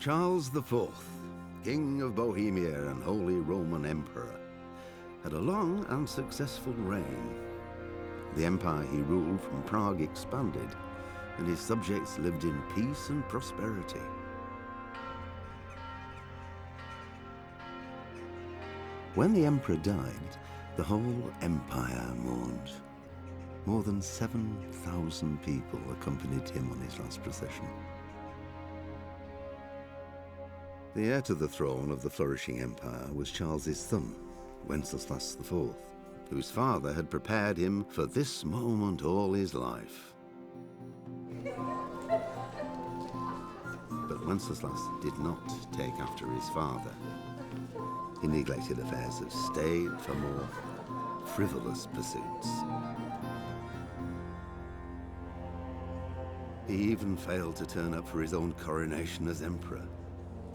Charles IV, King of Bohemia and Holy Roman Emperor, had a long and successful reign. The empire he ruled from Prague expanded, and his subjects lived in peace and prosperity. When the emperor died, the whole empire mourned. More than 7,000 people accompanied him on his last procession. The heir to the throne of the flourishing empire was Charles's son, Wenceslas IV, whose father had prepared him for this moment all his life. But Wenceslas did not take after his father. He neglected affairs of state for more frivolous pursuits. He even failed to turn up for his own coronation as emperor,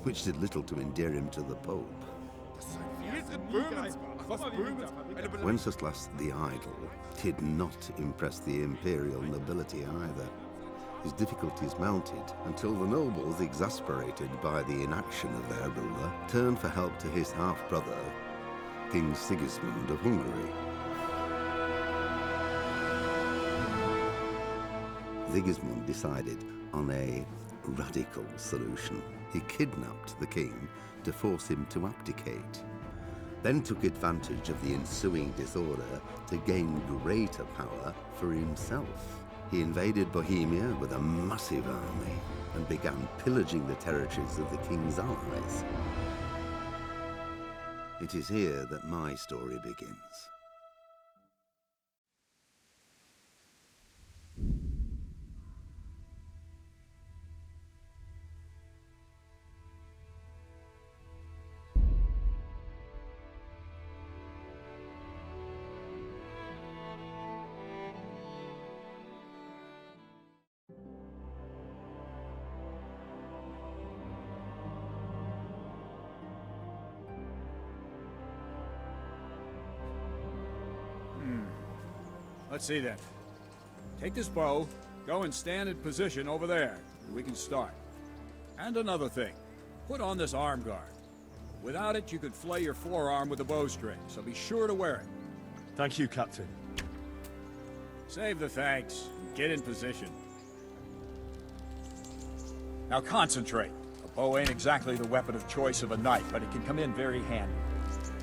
which did little to endear him to the Pope. Wenceslas the Idle did not impress the imperial nobility either. His difficulties mounted until the nobles, exasperated by the inaction of their ruler, turned for help to his half-brother, King Sigismund of Hungary. Sigismund decided on a radical solution. He kidnapped the king to force him to abdicate, then took advantage of the ensuing disorder to gain greater power for himself. He invaded Bohemia with a massive army and began pillaging the territories of the king's allies. It is here that my story begins. Let's see then. Take this bow, go and stand in position over there, and we can start. And another thing, put on this arm guard. Without it, you could flay your forearm with a bowstring, so be sure to wear it. Thank you, Captain. Save the thanks, and get in position. Now concentrate. A bow ain't exactly the weapon of choice of a knight, but it can come in very handy.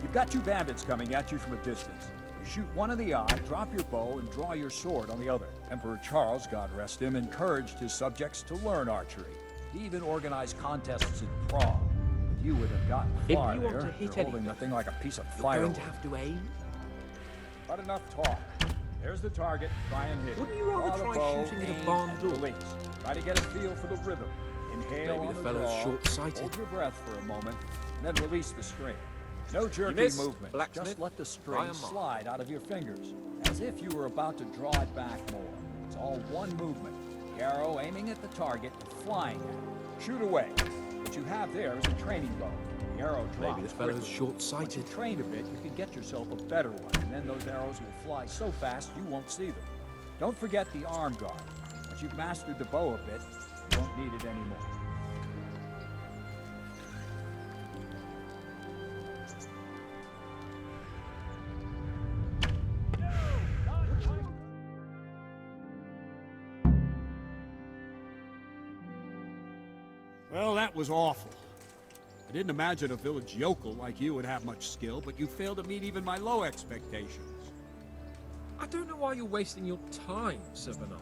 You've got two bandits coming at you from a distance. You shoot one in the eye, drop your bow, and draw your sword on the other. Emperor Charles, God rest him, encouraged his subjects to learn archery. He even organized contests in Prague. But you would have gotten far if you there. want to hit You're holding nothing like a piece of You're firewood. going to have to aim. But enough talk. There's the target. Try and hit it. Wouldn't you rather Draw the try bow, shooting at a aim, barn and door? release. Try to get a feel for the rhythm. Inhale Maybe on the the fellow's draw, short-sighted. hold your breath for a moment, and then release the string. No jerky missed, movement. blacksmith. Just let the Try string 'em on. slide out of your fingers, as if you were about to draw it back more. It's all one movement. The arrow aiming at the target and flying at it. Shoot away. What you have there is a training bow. The arrow drops Maybe the fellow's quickly. short-sighted. Once you train a bit, you can get yourself a better one, and then those arrows will fly so fast you won't see them. Don't forget the arm guard. Once you've mastered the bow a bit, you won't need it anymore. Well, that was awful. I didn't imagine a village yokel like you would have much skill, but you failed to meet even my low expectations. I don't know why you're wasting your time, Sir Bernard.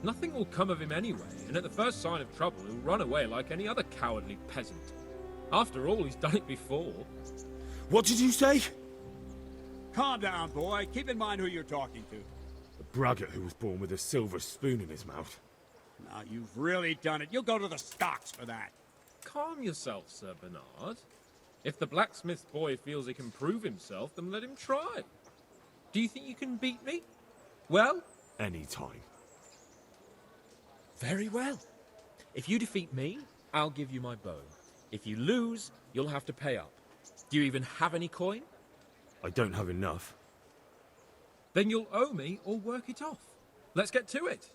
Nothing will come of him anyway, and at the first sign of trouble, he'll run away like any other cowardly peasant. After all, he's done it before. What did you say? Calm down, boy. Keep in mind who you're talking to. A braggart who was born with a silver spoon in his mouth. Now, you've really done it. You'll go to the stocks for that. Calm yourself, Sir Bernard. If the blacksmith boy feels he can prove himself, then let him try. Do you think you can beat me? Well? Any time. Very well. If you defeat me, I'll give you my bow. If you lose, you'll have to pay up. Do you even have any coin? I don't have enough. Then you'll owe me or work it off. Let's get to it.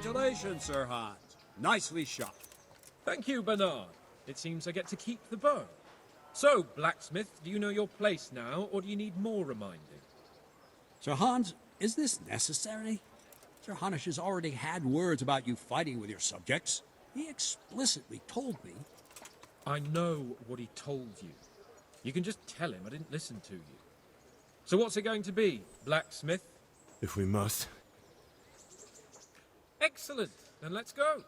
Congratulations, Sir Hans. Nicely shot. Thank you, Bernard. It seems I get to keep the bow. So, blacksmith, do you know your place now, or do you need more reminding? Sir Hans, is this necessary? Sir Hanush has already had words about you fighting with your subjects. He explicitly told me. I know what he told you. You can just tell him I didn't listen to you. So what's it going to be, blacksmith? If we must. Excellent. Then let's go.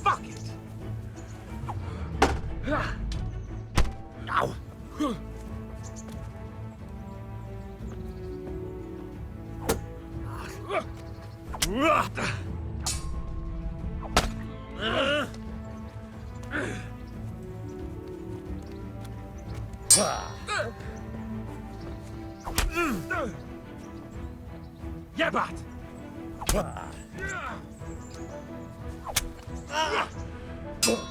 Fuck it! Ow! Yabat! Yeah!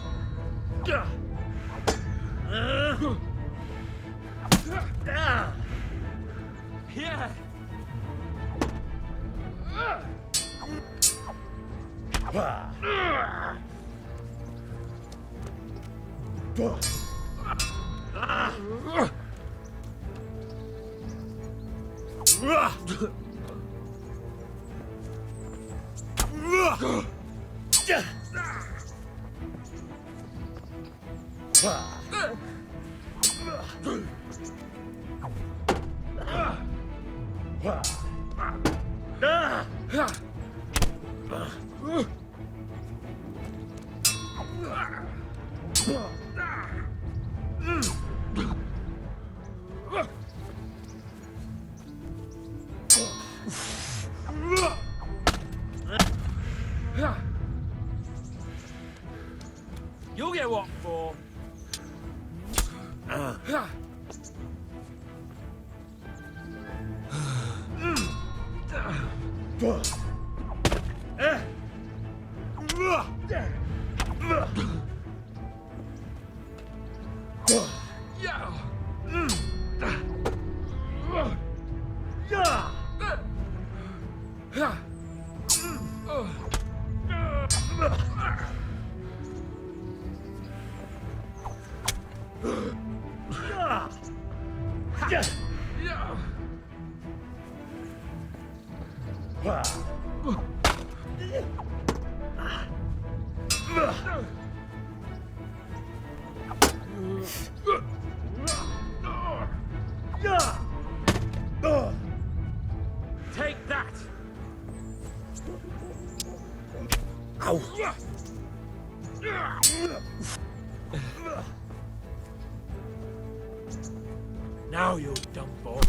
You'll get what for? Take that! Ow! Now, you dumb boy.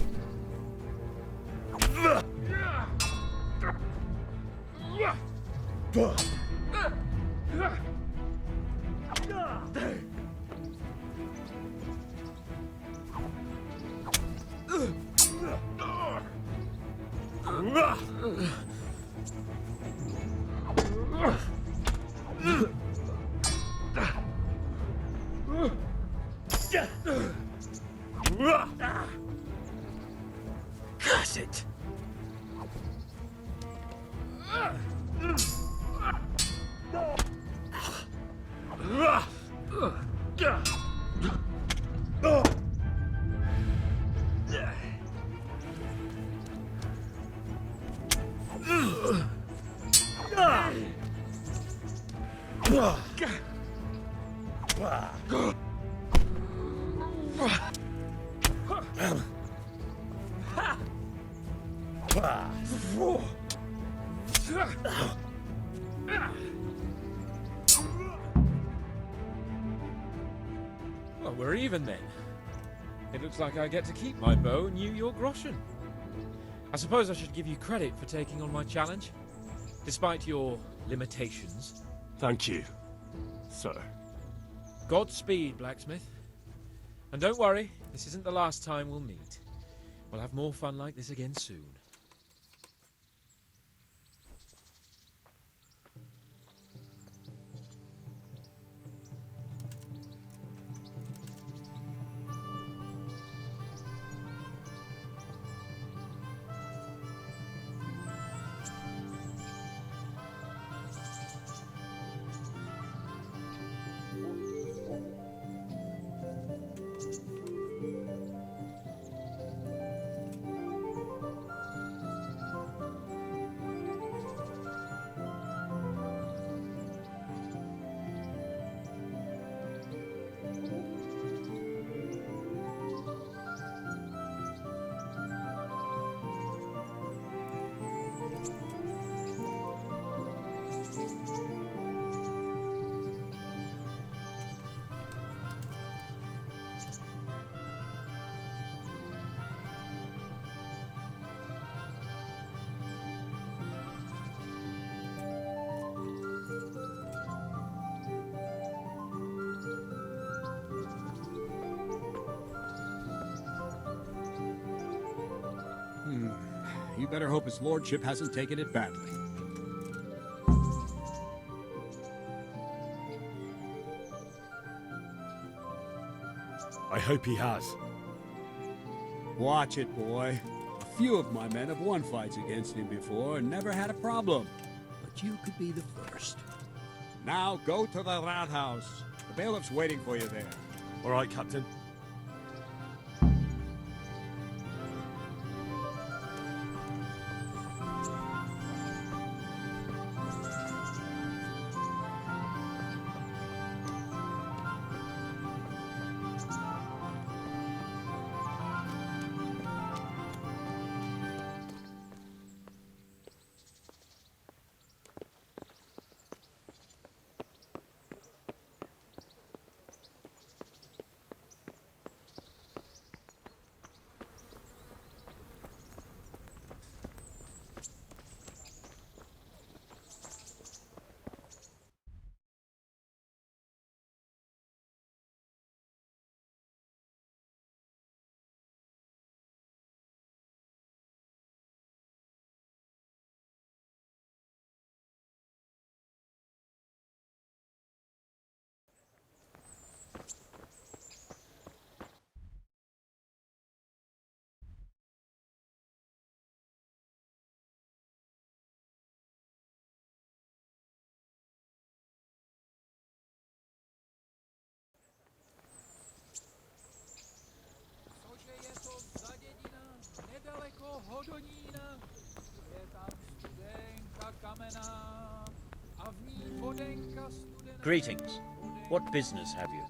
Curse it! Well, we're even then. It looks like I get to keep my bow and you your groschen. I suppose I should give you credit for taking on my challenge, despite your limitations. Thank you, sir. Godspeed, blacksmith. And don't worry, this isn't the last time we'll meet. We'll have more fun like this again soon. You better hope his lordship hasn't taken it badly. I hope he has. Watch it, boy. A few of my men have won fights against him before and never had a problem. But you could be the first. Now go to the Rathaus. The bailiff's waiting for you there. All right, Captain. Greetings. What business have you?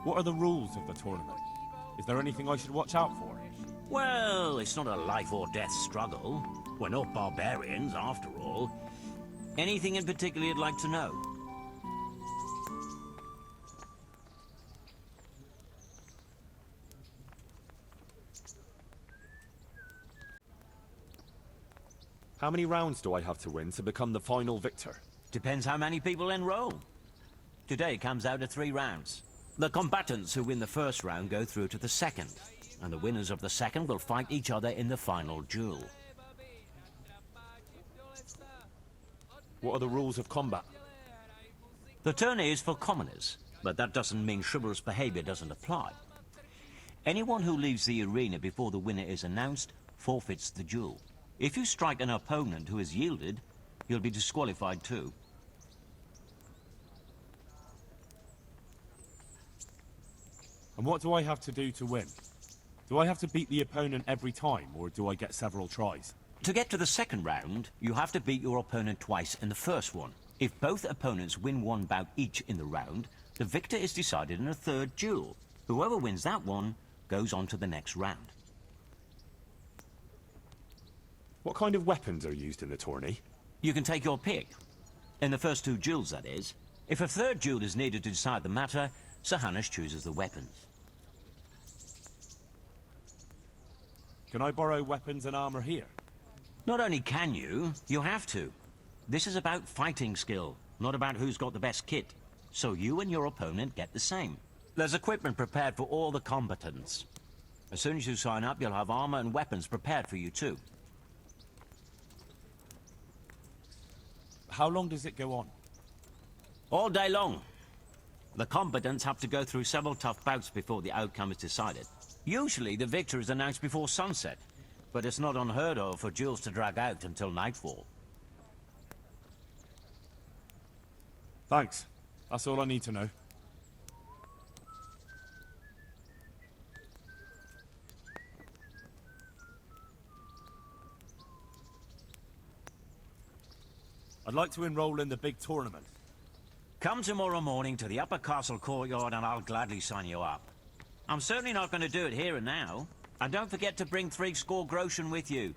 What are the rules of the tournament? Is there anything I should watch out for? Well, it's not a life or death struggle. We're not barbarians, after all. Anything in particular you'd like to know? How many rounds do I have to win to become the final victor? Depends how many people enroll. Today comes out of 3 rounds. The combatants who win the first round go through to the second, and the winners of the second will fight each other in the final duel. What are the rules of combat? The tourney is for commoners, but that doesn't mean chivalrous behavior doesn't apply. Anyone who leaves the arena before the winner is announced forfeits the duel. If you strike an opponent who has yielded, you'll be disqualified too. And what do I have to do to win? Do I have to beat the opponent every time, or do I get several tries? To get to the second round, you have to beat your opponent twice in the first one. If both opponents win 1 bout each in the round, the victor is decided in a third duel. Whoever wins that one goes on to the next round. What kind of weapons are used in the tourney? You can take your pick. In the first 2 duels, that is. If a third duel is needed to decide the matter, Sir Hannes chooses the weapons. Can I borrow weapons and armor here? Not only can you, you have to. This is about fighting skill, not about who's got the best kit. So you and your opponent get the same. There's equipment prepared for all the combatants. As soon as you sign up, you'll have armor and weapons prepared for you too. How long does it go on? All day long. The combatants have to go through several tough bouts before the outcome is decided. Usually the victor is announced before sunset, but it's not unheard of for duels to drag out until nightfall. Thanks. That's all I need to know. I'd like to enroll in the big tournament. Come tomorrow morning to the upper castle courtyard and I'll gladly sign you up. I'm certainly not going to do it here and now. And don't forget to bring 60 groschen with you.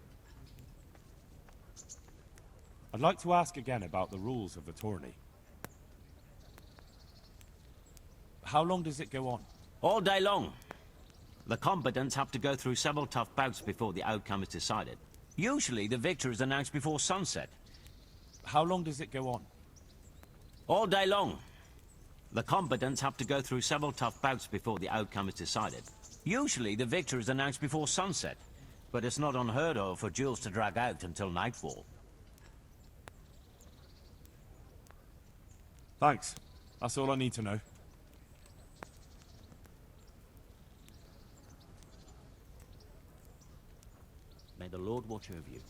I'd like to ask again about the rules of the tourney. How long does it go on? All day long. The combatants have to go through several tough bouts before the outcome is decided. Usually the victor is announced before sunset. How long does it go on? All day long. The combatants have to go through several tough bouts before the outcome is decided. Usually the victor is announced before sunset, but it's not unheard of for duels to drag out until nightfall. Thanks. That's all I need to know. May the Lord watch over you.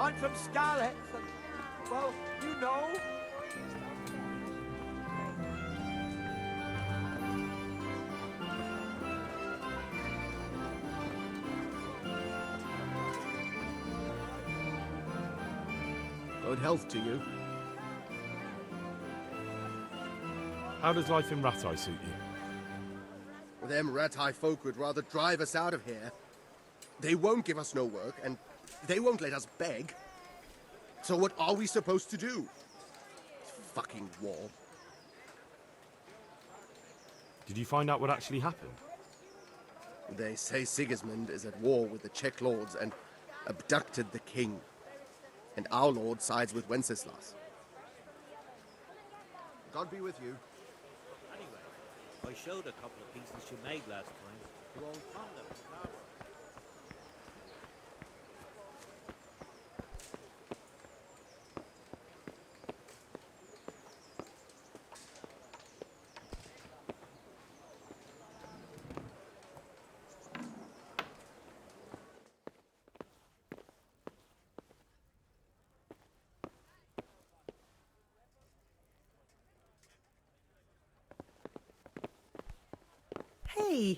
I'm from Scarlet, and, well, you know. Good health to you. How does life in Rattay suit you? Them Rattay folk would rather drive us out of here. They won't give us no work, and they won't let us beg. So what are we supposed to do? Fucking war. Did you find out what actually happened? They say Sigismund is at war with the Czech lords and abducted the king. And our lord sides with Wenceslas. God be with you. Anyway, I showed a couple of pieces you made last time to old Conda. Hey!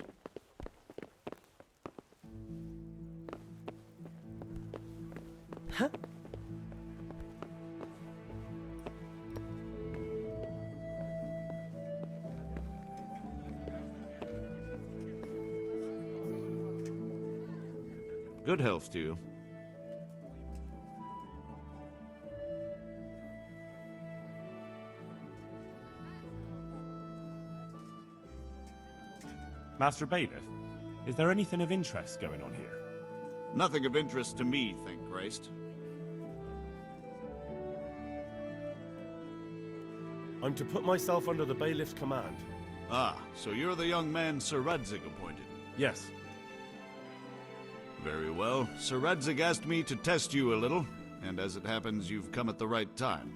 Good health to you. Master Bailiff, is there anything of interest going on here? Nothing of interest to me, thank Christ. I'm to put myself under the bailiff's command. Ah, so you're the young man Sir Radzig appointed. Yes. Very well. Sir Radzig asked me to test you a little, and as it happens, you've come at the right time.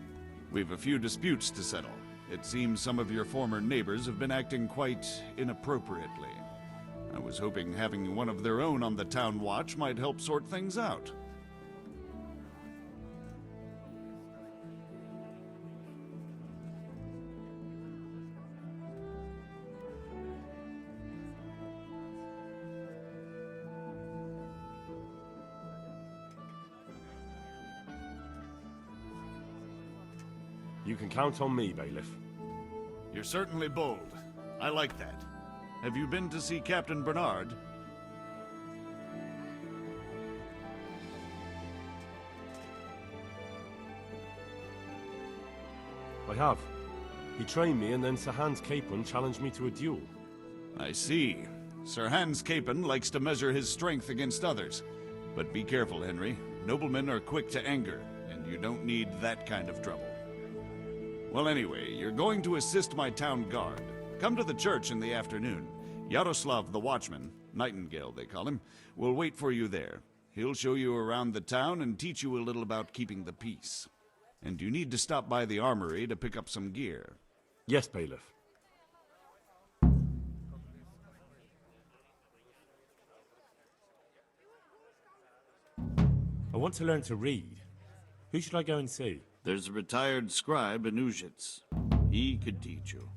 We've a few disputes to settle. It seems some of your former neighbors have been acting quite inappropriately. I was hoping having one of their own on the town watch might help sort things out. You can count on me, Bailiff. You're certainly bold. I like that. Have you been to see Captain Bernard? I have. He trained me, and then Sir Hans Capon challenged me to a duel. I see. Sir Hans Capon likes to measure his strength against others. But be careful, Henry. Noblemen are quick to anger, and you don't need that kind of trouble. Well, anyway, you're going to assist my town guard. Come to the church in the afternoon. Yaroslav the watchman, Nightingale they call him, will wait for you there. He'll show you around the town and teach you a little about keeping the peace. And you need to stop by the armory to pick up some gear. Yes, Bailiff. I want to learn to read. Who should I go and see? There's a retired scribe in Uzhitz. He could teach you.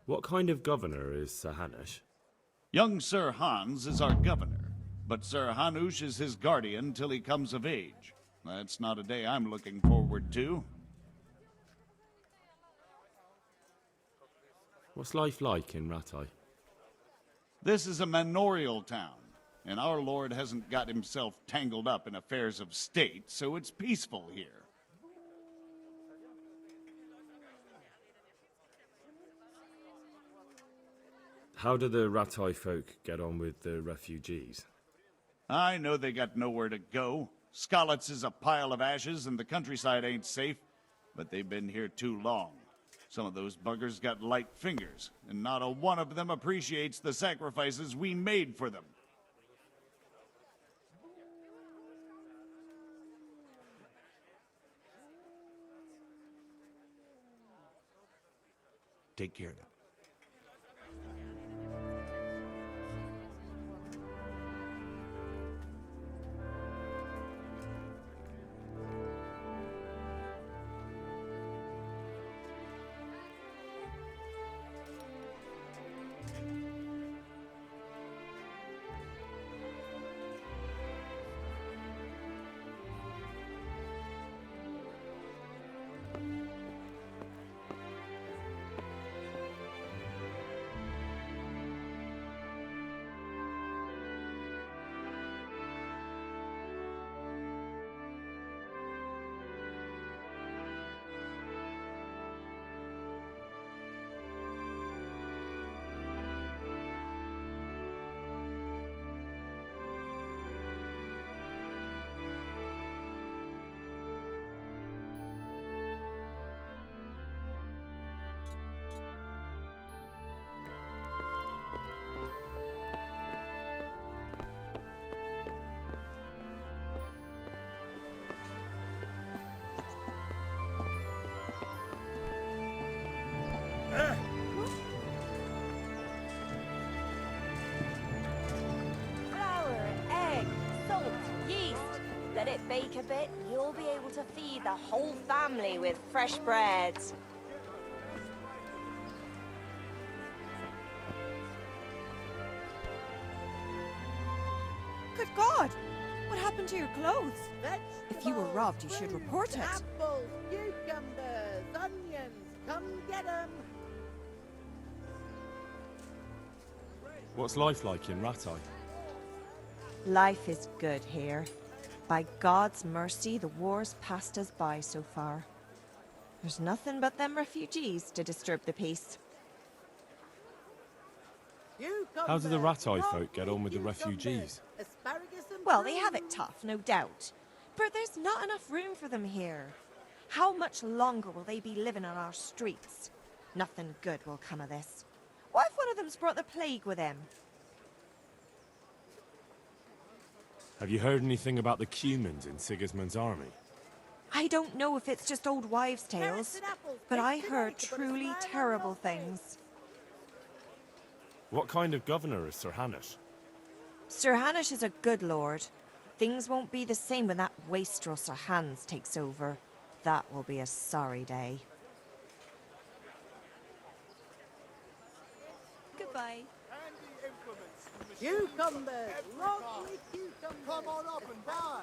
What kind of governor is Sir Hanush? Young Sir Hans is our governor, but Sir Hanush is his guardian till he comes of age. That's not a day I'm looking forward to. What's life like in Rattay? This is a manorial town, and our lord hasn't got himself tangled up in affairs of state, so it's peaceful here. How do the Rattay folk get on with the refugees? I know they got nowhere to go. Skalitz is a pile of ashes, and the countryside ain't safe, but they've been here too long. Some of those buggers got light fingers, and not a one of them appreciates the sacrifices we made for them. Take care now. Flour, egg, salt, yeast. Let it bake a bit, you'll be able to feed the whole family with fresh bread. Good God! What happened to your clothes? If you were robbed, you should report it. Apples, cucumbers, onions, come get 'em. What's life like in Rattay? Life is good here. By God's mercy, the war's passed us by so far. There's nothing but them refugees to disturb the peace. How do the Rattay folk get on with the refugees? Well, they have it tough, no doubt. But there's not enough room for them here. How much longer will they be living on our streets? Nothing good will come of this. What if one of them's brought the plague with him? Have you heard anything about the Cumans in Sigismund's army? I don't know if it's just old wives' tales, but I heard truly terrible things. What kind of governor is Sir Hanush? Sir Hanush is a good lord. Things won't be the same when that wastrel Sir Hans takes over. That will be a sorry day. Goodbye. Cucumbers! Lovely cucumbers! Come on up and buy!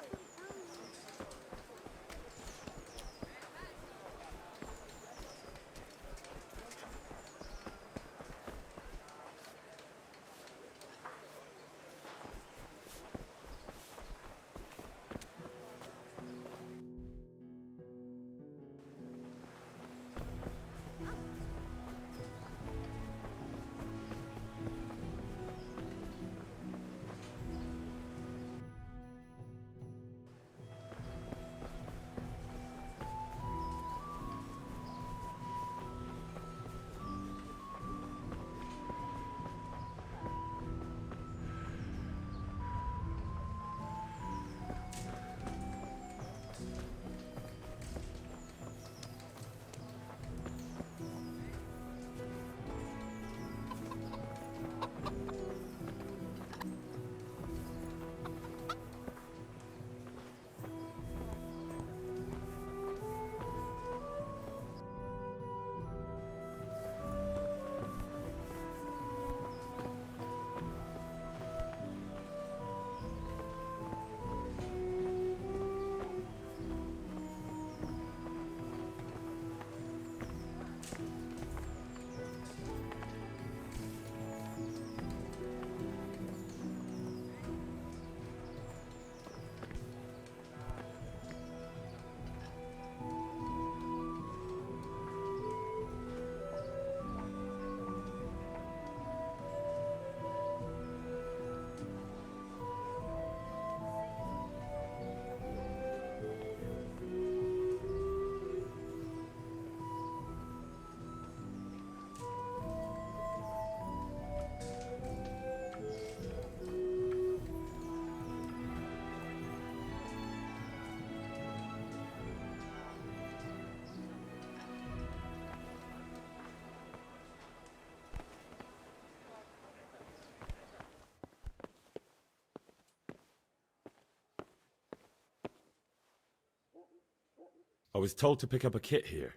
I was told to pick up a kit here.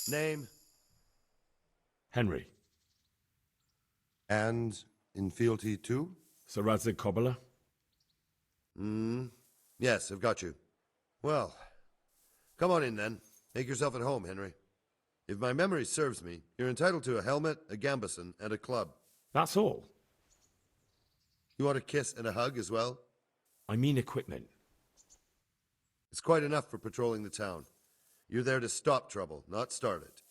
Name? Henry. And in fealty too? Sir Radzig Kobyla? Yes, I've got you. Well, come on in then. Make yourself at home, Henry. If my memory serves me, you're entitled to a helmet, a gambeson, and a club. That's all? You want a kiss and a hug as well? I mean equipment. It's quite enough for patrolling the town. You're there to stop trouble, not start it.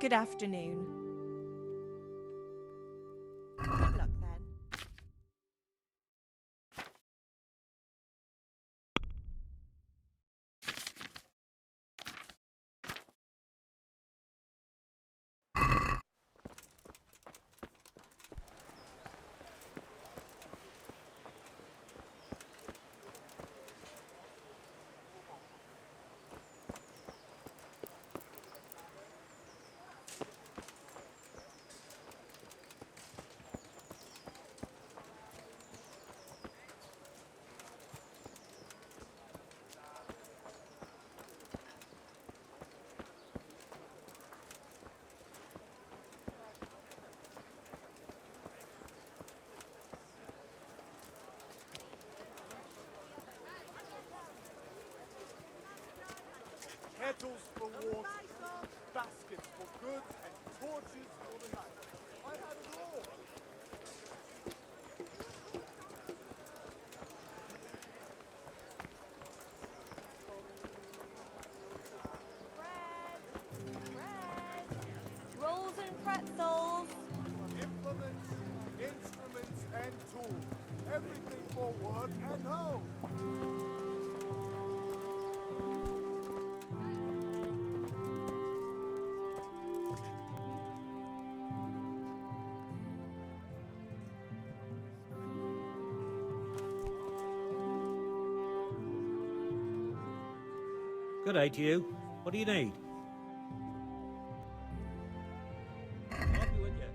Good afternoon. Good luck then. Kettles for water, baskets for goods, and torches for the night. I had it all. Rolls and pretzels. Implements, instruments, and tools. Everything for work and home. Good day to you. What do you need? I'll be with you.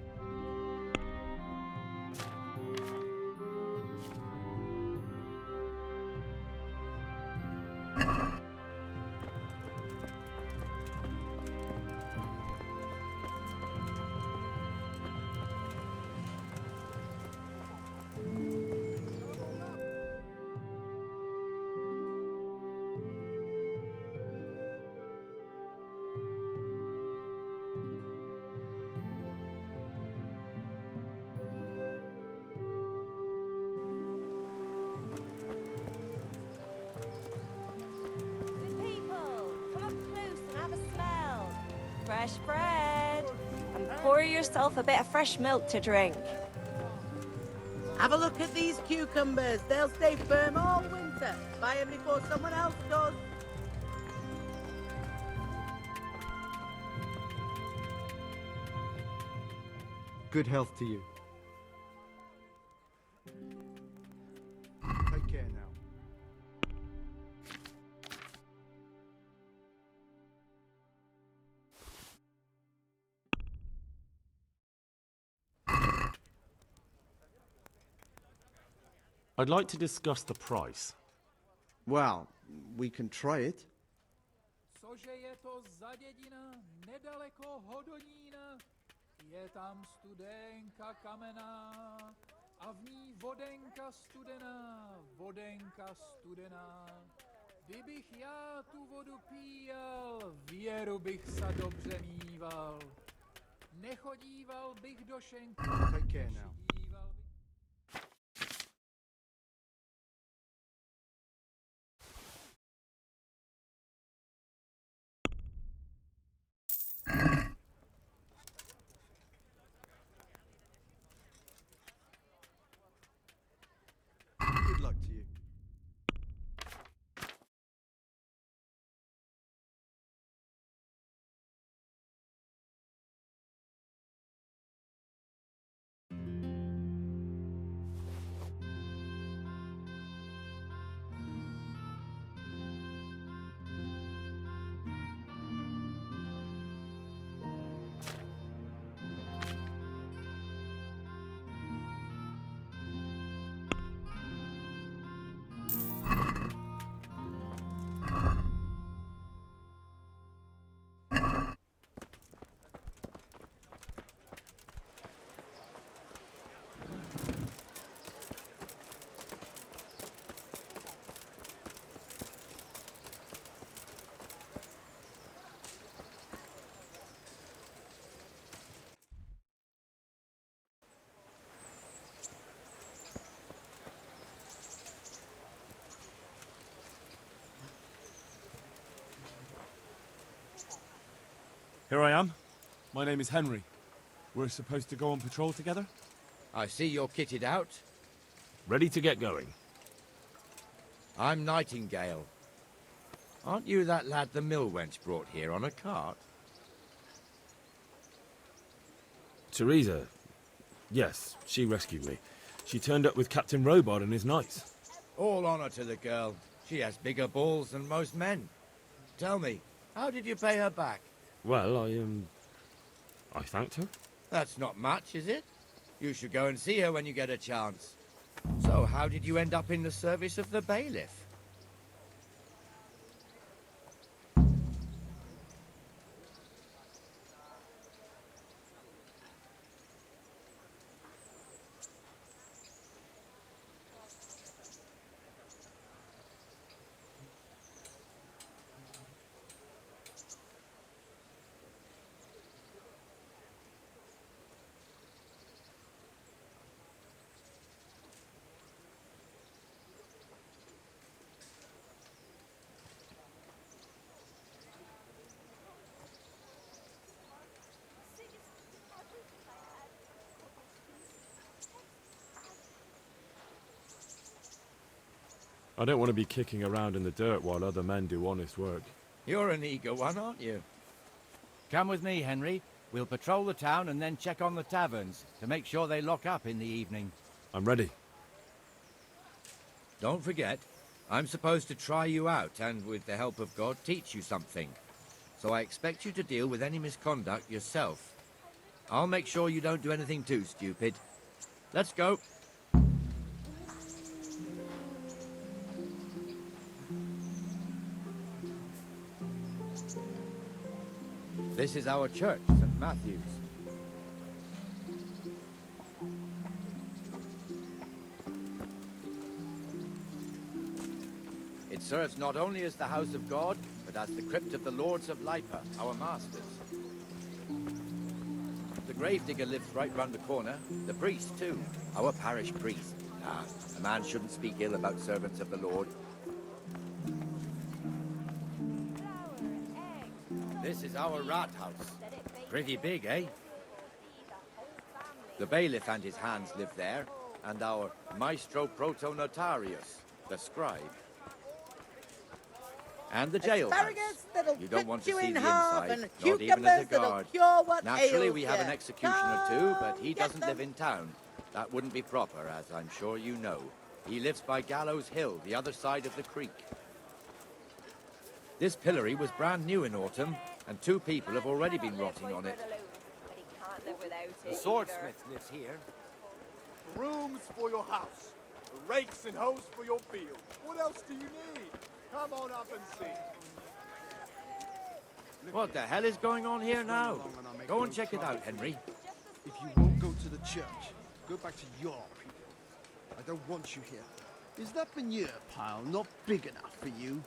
Good people, come up close and have a smell. Fresh bread. And pour yourself a bit of fresh milk to drink. Have a look at these cucumbers. They'll stay firm all winter. Buy them before someone else does. Good health to you. Take care now. I'd like to discuss the price. Well, we can try it. Cože je to za dědina, nedaleko Hodonína? Je tam studenka kamenná a v ní vodenka studená, vodenka studená. Kdybych já tu vodu píjal, věru bych sa dobře míval. Nechodíval bych do šenky. Take care now. Good luck to you. Here I am. My name is Henry. We're supposed to go on patrol together? I see you're kitted out. Ready to get going. I'm Nightingale. Aren't you that lad the mill wench brought here on a cart? Teresa. Yes, she rescued me. She turned up with Captain Robard and his knights. All honor to the girl. She has bigger balls than most men. Tell me, how did you pay her back? Well, I thanked her. That's not much, is it? You should go and see her when you get a chance. So, how did you end up in the service of the bailiff? I don't want to be kicking around in the dirt while other men do honest work. You're an eager one, aren't you? Come with me, Henry. We'll patrol the town and then check on the taverns to make sure they lock up in the evening. I'm ready. Don't forget, I'm supposed to try you out and, with the help of God, teach you something. So I expect you to deal with any misconduct yourself. I'll make sure you don't do anything too stupid. Let's go. This is our church, St. Matthew's. It serves not only as the house of God, but as the crypt of the lords of Lipa, our masters. The gravedigger lives right round the corner. The priest, too. Our parish priest. A man shouldn't speak ill about servants of the Lord. This is our rat house. Pretty big, eh? The bailiff and his hands live there, and our maestro protonotarius, the scribe. And the jail house. You don't want to see the inside, not even as a guard. Naturally, we have an executioner too, but he doesn't live in town. That wouldn't be proper, as I'm sure you know. He lives by Gallows Hill, the other side of the creek. This pillory was brand new in autumn, and 2 people have already been rotting on it. The swordsmith lives here. Brooms for your house, rakes and hoes for your field. What else do you need? Come on up and see. What the hell is going on here now? Go and check it out, Henry. If you won't go to the church, go back to your people. I don't want you here. Is that manure pile not big enough for you?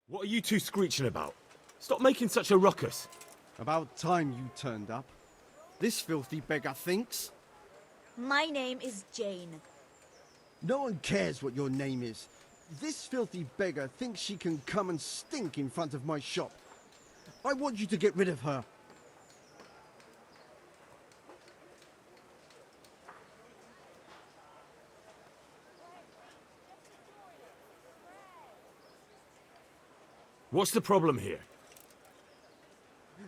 What are you two screeching about? Stop making such a ruckus. About time you turned up. This filthy beggar thinks. My name is Jane. No one cares what your name is. This filthy beggar thinks she can come and stink in front of my shop. I want you to get rid of her. What's the problem here?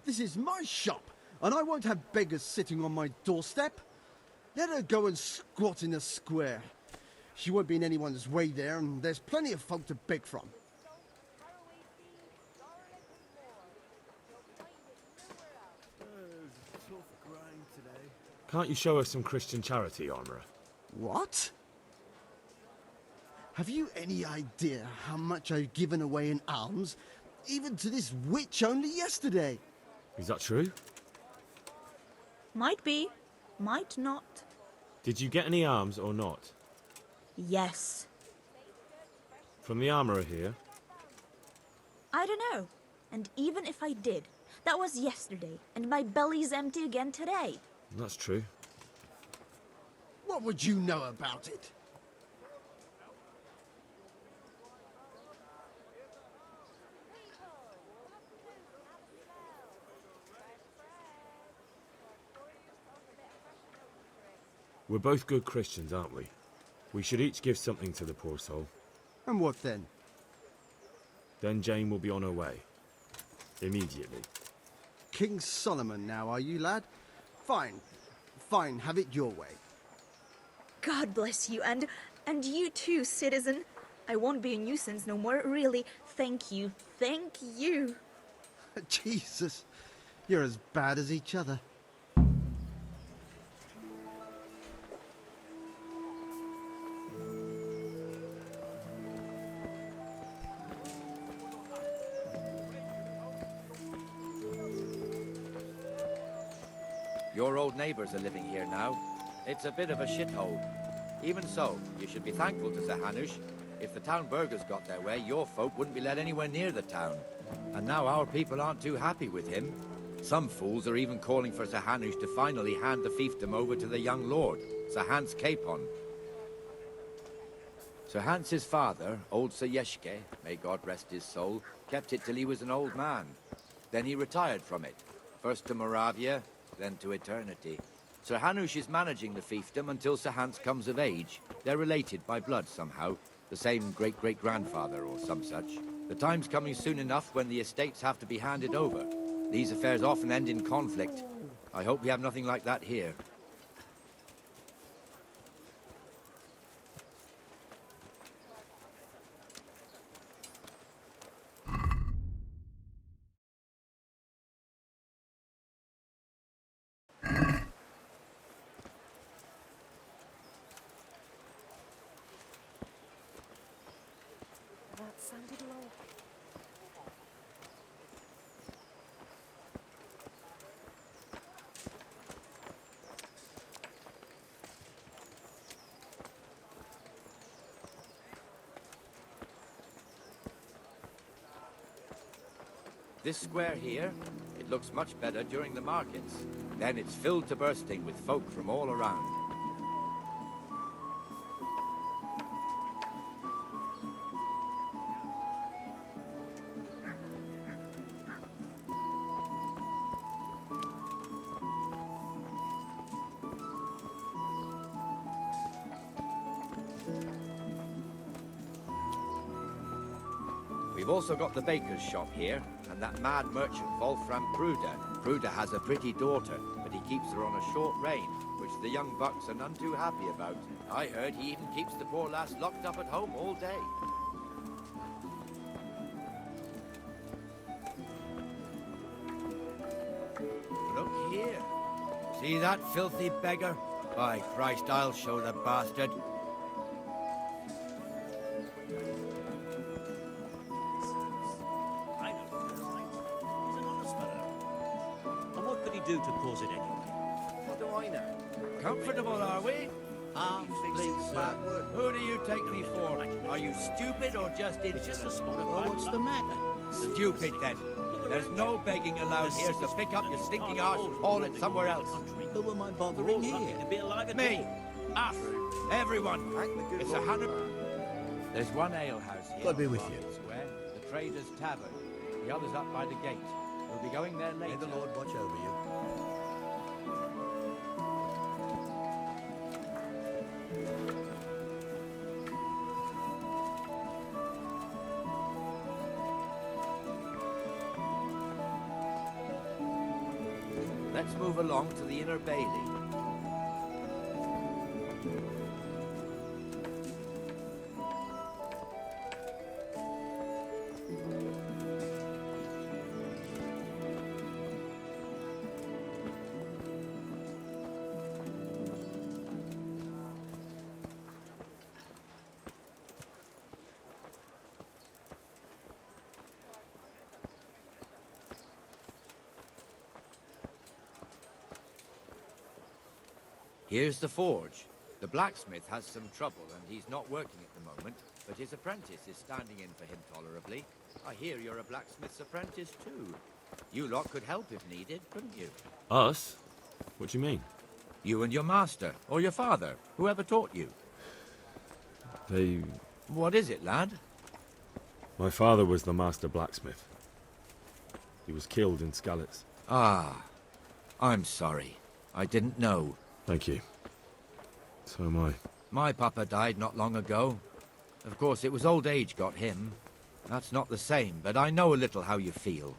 This is my shop, and I won't have beggars sitting on my doorstep. Let her go and squat in the square. She won't be in anyone's way there, and there's plenty of folk to beg from. Can't you show us some Christian charity, Armourer? What? Have you any idea how much I've given away in alms, even to this witch only yesterday? Is that true? Might be, might not. Did you get any alms or not? Yes. From the Armourer here? I don't know. And even if I did, that was yesterday, and my belly's empty again today. That's true. What would you know about it? We're both good Christians, aren't we? We should each give something to the poor soul. And what then? Then Jane will be on her way. Immediately. King Solomon now, are you, lad? Fine. Fine, have it your way. God bless you, and you too, citizen. I won't be a nuisance no more, really. Thank you. Thank you. Jesus, you're as bad as each other. Your old neighbours are living here now. It's a bit of a shithole. Even so, you should be thankful to Sir Hanush. If the town burghers got their way, your folk wouldn't be let anywhere near the town. And now our people aren't too happy with him. Some fools are even calling for Sir Hanush to finally hand the fiefdom over to the young lord, Sir Hans Capon. Sir Hans's father, old Sir Yeshke, may God rest his soul, kept it till he was an old man. Then he retired from it, first to Moravia, then to eternity. Sir Hanush is managing the fiefdom until Sir Hans comes of age. They're related by blood somehow, the same great-great-grandfather or some such. The time's coming soon enough when the estates have to be handed over. These affairs often end in conflict. I hope we have nothing like that here. That sounded low. This square here, it looks much better during the markets. Then it's filled to bursting with folk from all around. We've also got the baker's shop here, and that mad merchant Wolfram Pruder. Pruder has a pretty daughter, but he keeps her on a short rein, which the young bucks are none too happy about. I heard he even keeps the poor lass locked up at home all day. Look here. See that filthy beggar? By Christ, I'll show the bastard. Do to cause it anyway? What do I know? Comfortable, are we? Please, sir. Who do you take me for? Are you stupid or just interested? What's the matter? Stupid, then. There's no begging allowed here, so pick up your stinking arse and haul it somewhere else. Who am I bothering here? Me. Us. Everyone. It's a 100... There's one alehouse here. God be with you. Square, the Trader's Tavern. The other's up by the gate. We'll be going there later. May the Lord watch over you. Let's move along to the Inner Bailey. Here's the forge. The blacksmith has some trouble and he's not working at the moment, but his apprentice is standing in for him tolerably. I hear you're a blacksmith's apprentice too. You lot could help if needed, couldn't you? Us? What do you mean? You and your master, or your father, whoever taught you. They... What is it, lad? My father was the master blacksmith. He was killed in Skalitz. Ah, I'm sorry. I didn't know. Thank you. So am I. My papa died not long ago. Of course, it was old age got him. That's not the same, but I know a little how you feel.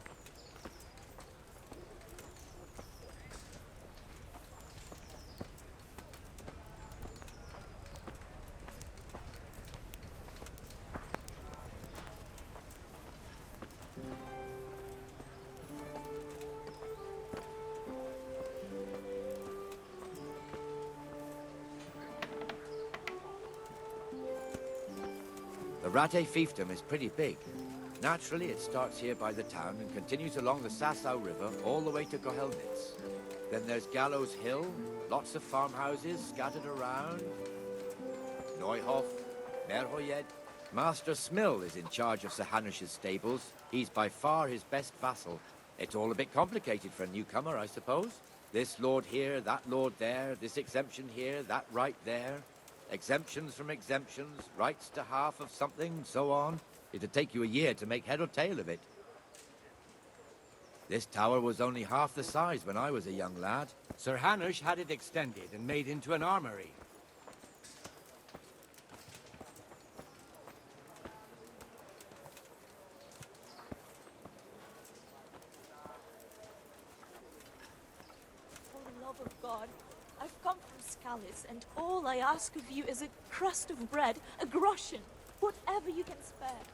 The Ratte fiefdom is pretty big. Naturally, it starts here by the town and continues along the Sasau River all the way to Gohelnitz. Then there's Gallows Hill, lots of farmhouses scattered around. Neuhof, Merhoyed. Master Smill is in charge of Sir Hanush's stables. He's by far his best vassal. It's all a bit complicated for a newcomer, I suppose. This lord here, that lord there, this exemption here, that right there. Exemptions from exemptions, rights to half of something, so on. It'd take you a year to make head or tail of it. This tower was only half the size when I was a young lad. Sir Hanush had it extended and made into an armory. For the love of God, I've come from Scalis, and all I ask of you is a crust of bread, a groschen, whatever you can spare.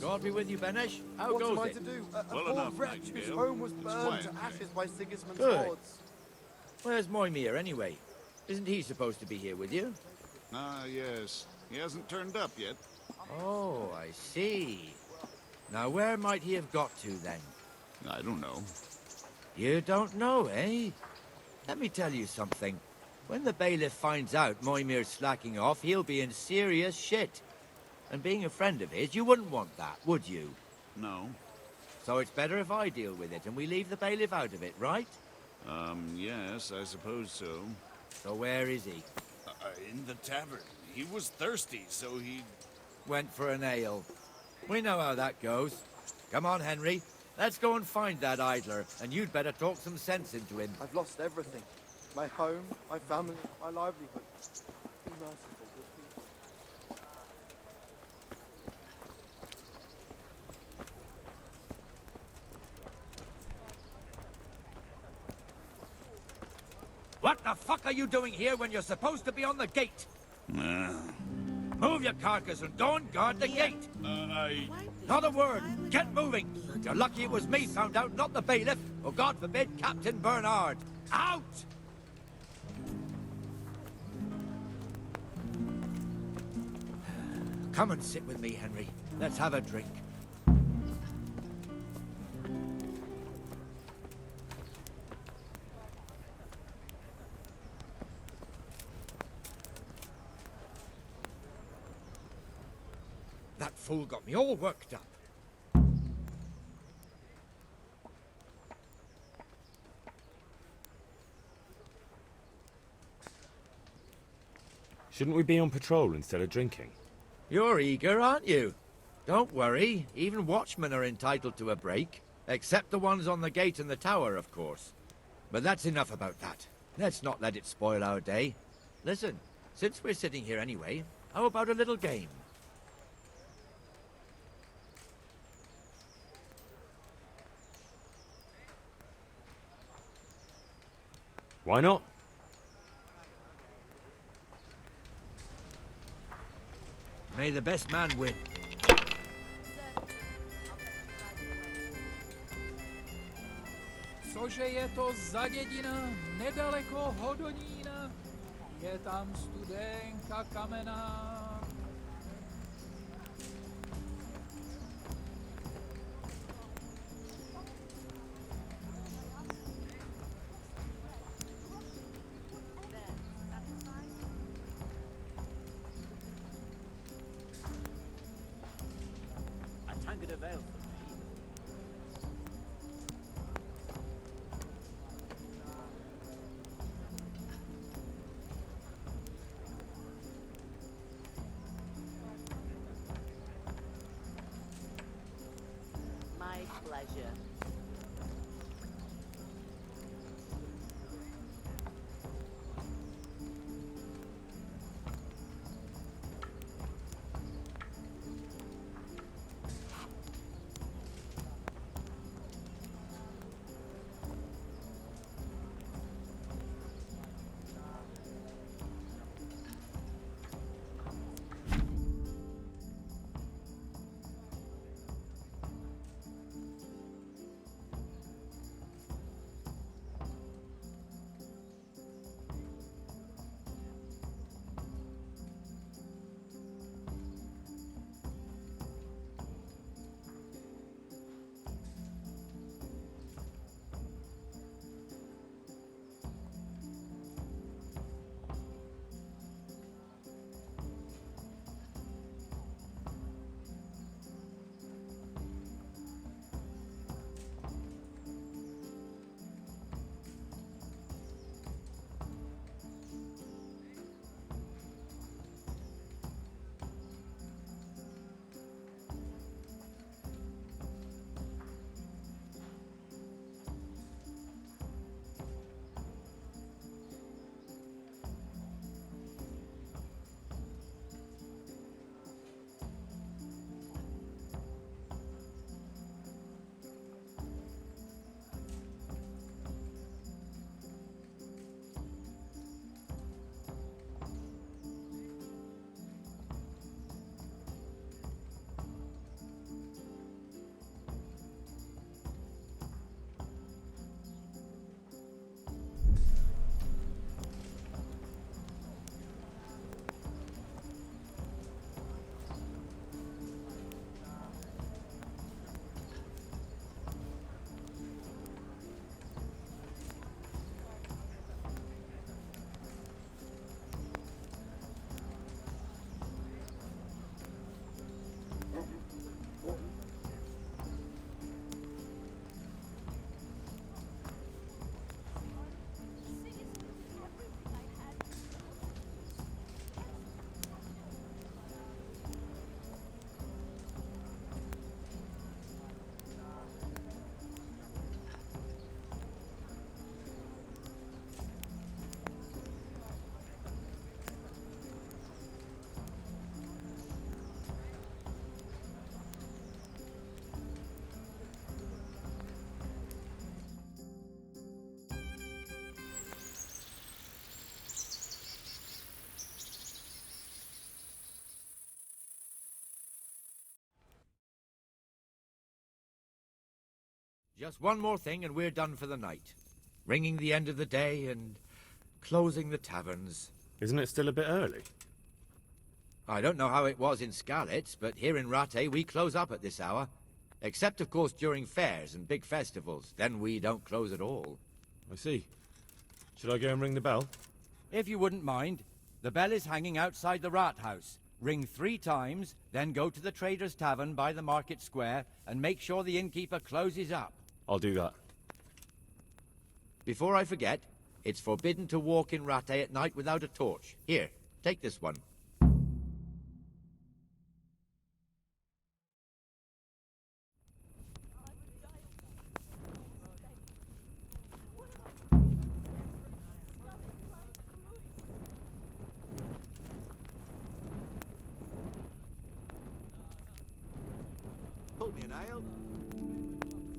God be with you, Benesh. How what goes am I it? to do? Well a poor enough, wretch whose Nightingale. home was It's burned quiet to today. ashes by Sigismund's Good. hordes. Where's Moimir, anyway? Isn't he supposed to be here with you? Ah, yes. He hasn't turned up yet. Oh, I see. Now, where might he have got to, then? I don't know. You don't know, eh? Let me tell you something. When the bailiff finds out Moimir's slacking off, he'll be in serious shit. And being a friend of his, you wouldn't want that, would you? No. So it's better if I deal with it and we leave the bailiff out of it, right? Yes, I suppose so. So where is he? In the tavern. He was thirsty, so he... Went for an ale. We know how that goes. Come on, Henry. Let's go and find that idler, and you'd better talk some sense into him. I've lost everything. My home, my family, my livelihood. Be merciful, good people. What the fuck are you doing here when you're supposed to be on the gate? Move your carcass and go and guard the gate. Not a word. Get moving. You're lucky it was me found out, not the bailiff. Or God forbid, Captain Bernard. Out! Come and sit with me, Henry. Let's have a drink. That fool got me all worked up. Shouldn't we be on patrol instead of drinking? You're eager, aren't you? Don't worry, even watchmen are entitled to a break. Except the ones on the gate and the tower, of course. But that's enough about that. Let's not let it spoil our day. Listen, since we're sitting here anyway, how about a little game? Why not? May the best man win. Cože je to za dědina nedaleko Hodonína? Je tam studenka kamenná. pleasure. Just one more thing and we're done for the night. Ringing the end of the day and closing the taverns. Isn't it still a bit early? I don't know how it was in Skalitz, but here in Rattay we close up at this hour. Except, of course, during fairs and big festivals. Then we don't close at all. I see. Should I go and ring the bell? If you wouldn't mind. The bell is hanging outside the rat house. Ring 3 times, then go to the Trader's Tavern by the market square and make sure the innkeeper closes up. I'll do that. Before I forget, it's forbidden to walk in Rattay at night without a torch. Here, take this one. Pull me an ale.